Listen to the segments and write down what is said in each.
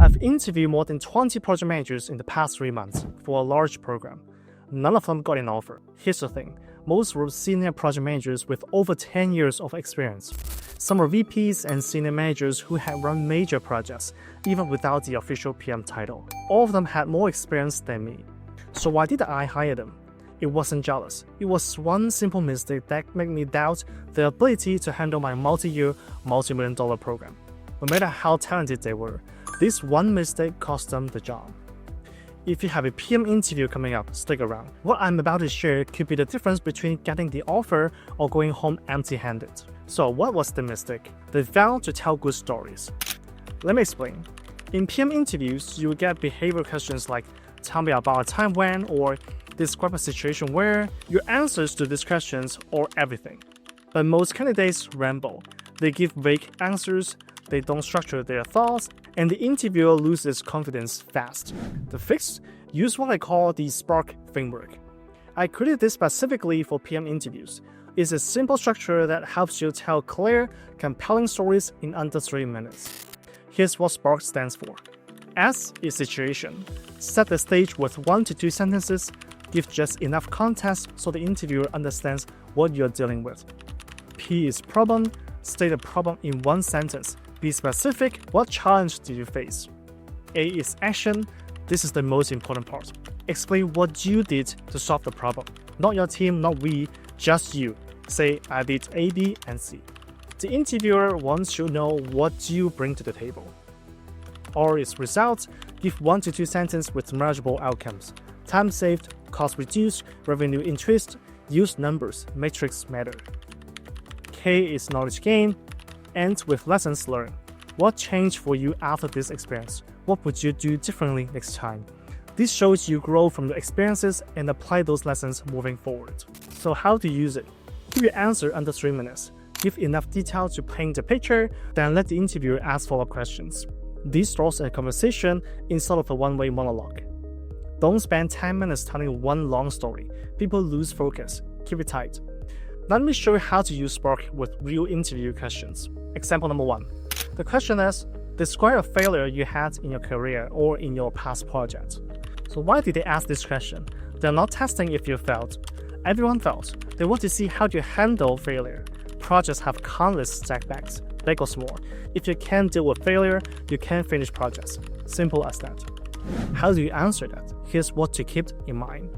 I've interviewed more than 20 project managers in the past 3 months for a large program. None of them got an offer. Here's the thing, most were senior project managers with over 10 years of experience. Some were VPs and senior managers who had run major projects, even without the official PM title. All of them had more experience than me. So why did I hire them? It wasn't jealous. It was one simple mistake that made me doubt their ability to handle my multi-year, multi-million-dollar program. No matter how talented they were, this one mistake cost them the job. If you have a PM interview coming up, stick around. What I'm about to share could be the difference between getting the offer or going home empty-handed. So what was the mistake? They failed to tell good stories. Let me explain. In PM interviews, you will get behavioral questions like, tell me about a time when, or describe a situation where. Your answers to these questions are everything. But most candidates ramble. They give vague answers, they don't structure their thoughts, and the interviewer loses confidence fast. The fix? Use what I call the SPARK framework. I created this specifically for PM interviews. It's a simple structure that helps you tell clear, compelling stories in under 3 minutes. Here's what SPARK stands for. S is situation. Set the stage with 1 to 2 sentences. Give just enough context so the interviewer understands what you're dealing with. P is problem. State the problem in 1 sentence. Be specific. What challenge did you face? A is action. This is the most important part. Explain what you did to solve the problem. Not your team, not we, just you. Say, I did A, B, and C. The interviewer wants to know what you bring to the table. R is results. Give 1 to 2 sentences with measurable outcomes. Time saved, cost reduced, revenue increased. Use numbers, metrics matter. K is knowledge gain. End with lessons learned. What changed for you after this experience? What would you do differently next time? This shows you grow from the experiences and apply those lessons moving forward. So how to use it? Give your answer under 3 minutes. Give enough detail to paint a picture, then let the interviewer ask follow-up questions. This starts a conversation instead of a one-way monologue. Don't spend 10 minutes telling one long story. People lose focus. Keep it tight. Let me show you how to use SPARK with real interview questions. Example number 1. The question is, describe a failure you had in your career or in your past project. So why did they ask this question? They're not testing if you failed. Everyone fails. They want to see how you handle failure. Projects have countless setbacks, big or small. If you can't deal with failure, you can't finish projects. Simple as that. How do you answer that? Here's what to keep in mind.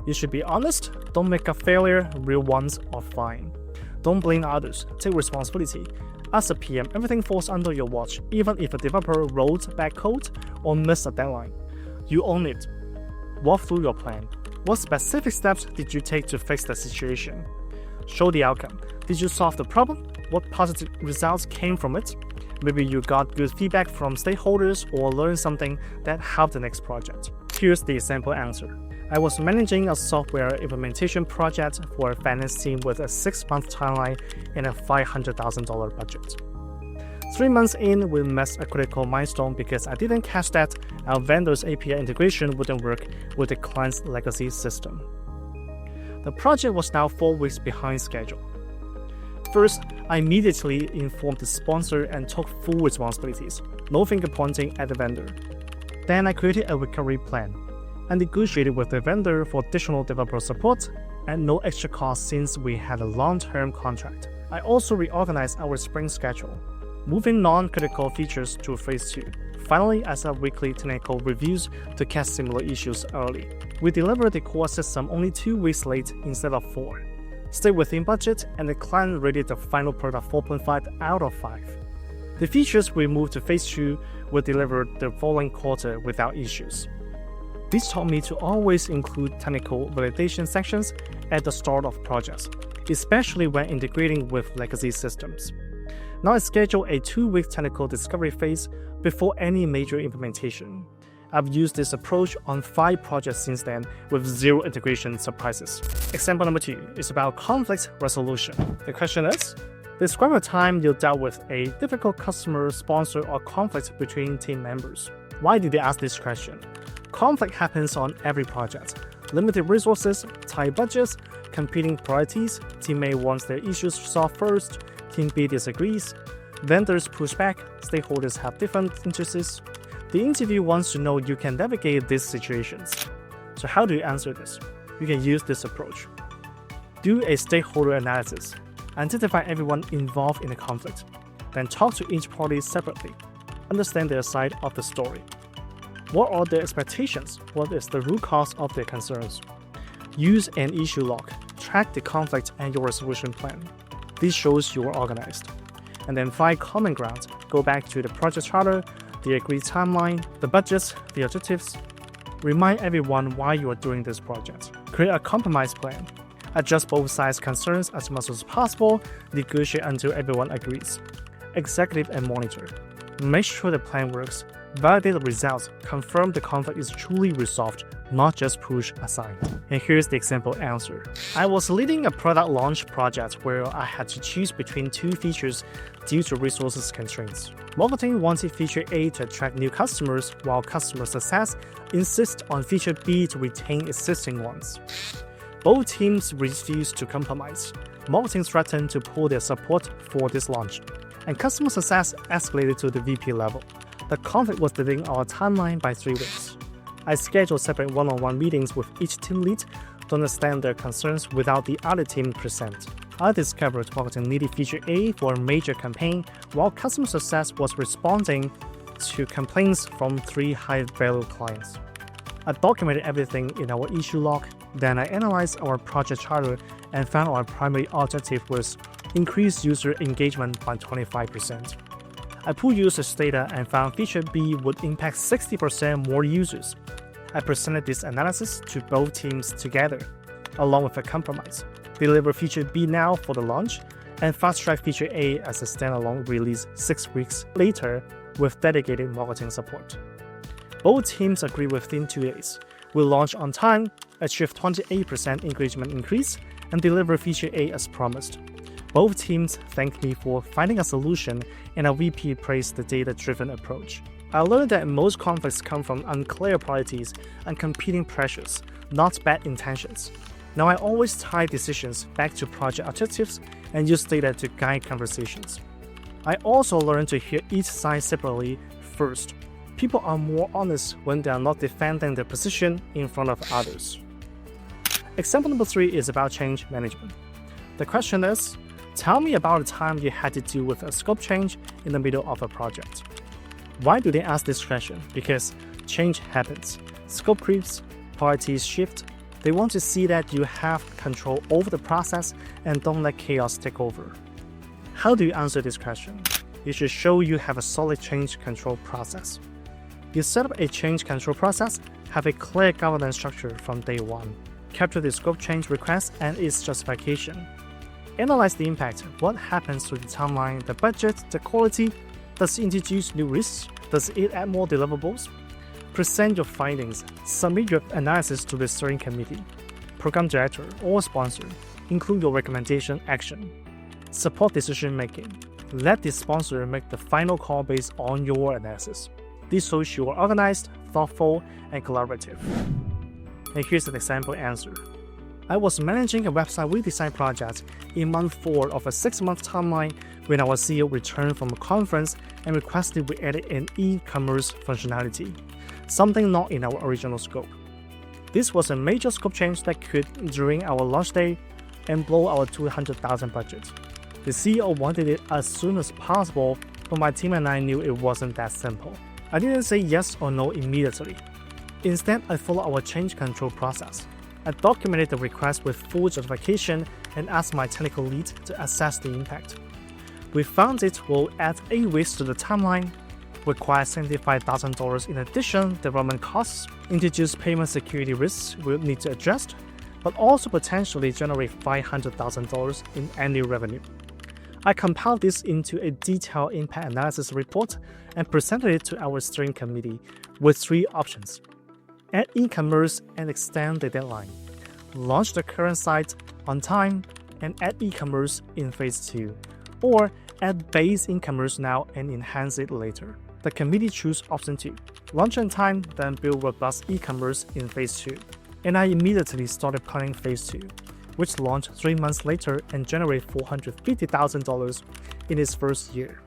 You should be honest. Don't make a failure. Real ones are fine. Don't blame others. Take responsibility. As a PM, everything falls under your watch, even if a developer wrote bad code or missed a deadline. You own it. Walk through your plan. What specific steps did you take to fix the situation? Show the outcome. Did you solve the problem? What positive results came from it? Maybe you got good feedback from stakeholders or learned something that helped the next project. Here's the example answer. I was managing a software implementation project for a finance team with a 6-month timeline and a $500,000 budget. 3 months in, we missed a critical milestone because I didn't catch that our vendor's API integration wouldn't work with the client's legacy system. The project was now 4 weeks behind schedule. First, I immediately informed the sponsor and took full responsibilities, no finger pointing at the vendor. Then I created a recovery plan. I negotiated with the vendor for additional developer support and no extra cost since we had a long-term contract. I also reorganized our sprint schedule, moving non-critical features to phase 2. Finally, I set weekly technical reviews to catch similar issues early. We delivered the core system only 2 weeks late instead of 4. Stay within budget, and the client rated the final product 4.5 out of 5. The features we moved to phase 2 were delivered the following quarter without issues. This taught me to always include technical validation sections at the start of projects, especially when integrating with legacy systems. Now I schedule a 2-week technical discovery phase before any major implementation. I've used this approach on 5 projects since then with 0 integration surprises. Example number 2 is about conflict resolution. The question is, describe a time you dealt with a difficult customer, sponsor, or conflict between team members. Why did they ask this question? Conflict happens on every project. Limited resources, tight budgets, competing priorities, team A wants their issues solved first, team B disagrees, vendors push back, stakeholders have different interests. The interview wants to know you can navigate these situations. So how do you answer this? You can use this approach. Do a stakeholder analysis. Identify everyone involved in the conflict. Then talk to each party separately. Understand their side of the story. What are their expectations? What is the root cause of their concerns? Use an issue log. Track the conflict and your resolution plan. This shows you are organized. And then find common ground. Go back to the project charter, the agreed timeline, the budgets, the objectives. Remind everyone why you are doing this project. Create a compromise plan. Adjust both sides' concerns as much as possible. Negotiate until everyone agrees. Executive and monitor. Make sure the plan works. Validate the results. Confirm the conflict is truly resolved, not just pushed aside. And here's the example answer. I was leading a product launch project where I had to choose between two features due to resources constraints. Marketing wanted feature A to attract new customers, while customer success insists on feature B to retain existing ones. Both teams refused to compromise. Marketing threatened to pull their support for this launch, and customer success escalated to the VP level. The conflict was delaying our timeline by 3 weeks. I scheduled separate one-on-one meetings with each team lead to understand their concerns without the other team present. I discovered marketing needed feature A for a major campaign, while customer success was responding to complaints from 3 high-value clients. I documented everything in our issue log. Then I analyzed our project charter and found our primary objective was increase user engagement by 25%. I pulled users' data and found feature B would impact 60% more users. I presented this analysis to both teams together, along with a compromise. Deliver feature B now for the launch, and fast-track feature A as a standalone release 6 weeks later with dedicated marketing support. Both teams agree within 2 days. We launch on time, achieve 28% engagement increase, and deliver feature A as promised. Both teams thanked me for finding a solution, and our VP praised the data-driven approach. I learned that most conflicts come from unclear priorities and competing pressures, not bad intentions. Now I always tie decisions back to project objectives and use data to guide conversations. I also learned to hear each side separately first. People are more honest when they are not defending their position in front of others. Example number 3 is about change management. The question is, tell me about a time you had to deal with a scope change in the middle of a project. Why do they ask this question? Because change happens. Scope creeps, priorities shift. They want to see that you have control over the process and don't let chaos take over. How do you answer this question? You should show you have a solid change control process. You set up a change control process, have a clear governance structure from day one. Capture the scope change request and its justification. Analyze the impact. What happens to the timeline, the budget, the quality? Does it introduce new risks? Does it add more deliverables? Present your findings. Submit your analysis to the steering committee, program director, or sponsor. Include your recommendation action. Support decision making. Let the sponsor make the final call based on your analysis. This shows you are organized, thoughtful, and collaborative. And here's an example answer. I was managing a website redesign project in month 4 of a 6-month timeline when our CEO returned from a conference and requested we added an e-commerce functionality, something not in our original scope. This was a major scope change that could, during our launch day, and blow our $200,000 budget. The CEO wanted it as soon as possible, but my team and I knew it wasn't that simple. I didn't say yes or no immediately. Instead, I followed our change control process. I documented the request with full justification and asked my technical lead to assess the impact. We found it will add 8 weeks to the timeline, require $75,000 in additional development costs, introduce payment security risks we'll need to adjust, but also potentially generate $500,000 in annual revenue. I compiled this into a detailed impact analysis report and presented it to our steering committee with 3 options. Add e-commerce and extend the deadline. Launch the current site on time and add e-commerce in phase 2. Or add base e-commerce now and enhance it later. The committee chose option 2. Launch on time, then build robust e-commerce in phase 2. And I immediately started planning phase 2, which launched 3 months later and generated $450,000 in its first year.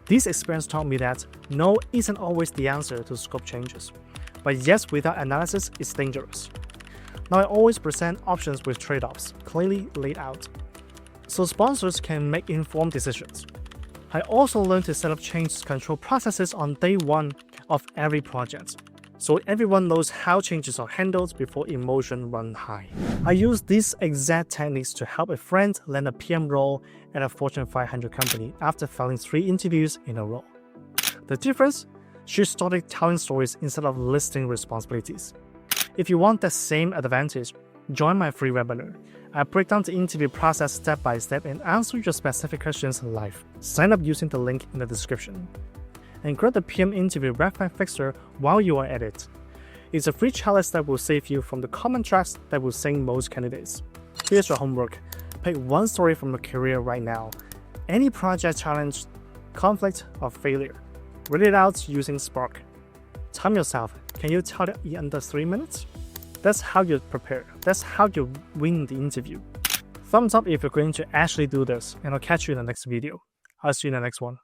This experience taught me that no isn't always the answer to scope changes, but yes without analysis is dangerous. Now I always present options with trade-offs clearly laid out, so sponsors can make informed decisions. I also learned to set up change control processes on day one of every project, so everyone knows how changes are handled before emotion run high. I use these exact techniques to help a friend land a PM role at a Fortune 500 company after failing 3 interviews in a row. The difference? She started telling stories instead of listing responsibilities. If you want that same advantage, join my free webinar. I break down the interview process step by step and answer your specific questions live. Sign up using the link in the description. And grab the PM interview red flag fixer while you are at it. It's a free challenge that will save you from the common traps that will sink most candidates. Here's your homework. Pick one story from your career right now. Any project challenge, conflict, or failure. Read it out using Spark. Time yourself. Can you tell it in under 3 minutes? That's how you prepare. That's how you win the interview. Thumbs up if you're going to actually do this, and I'll catch you in the next video. I'll see you in the next one.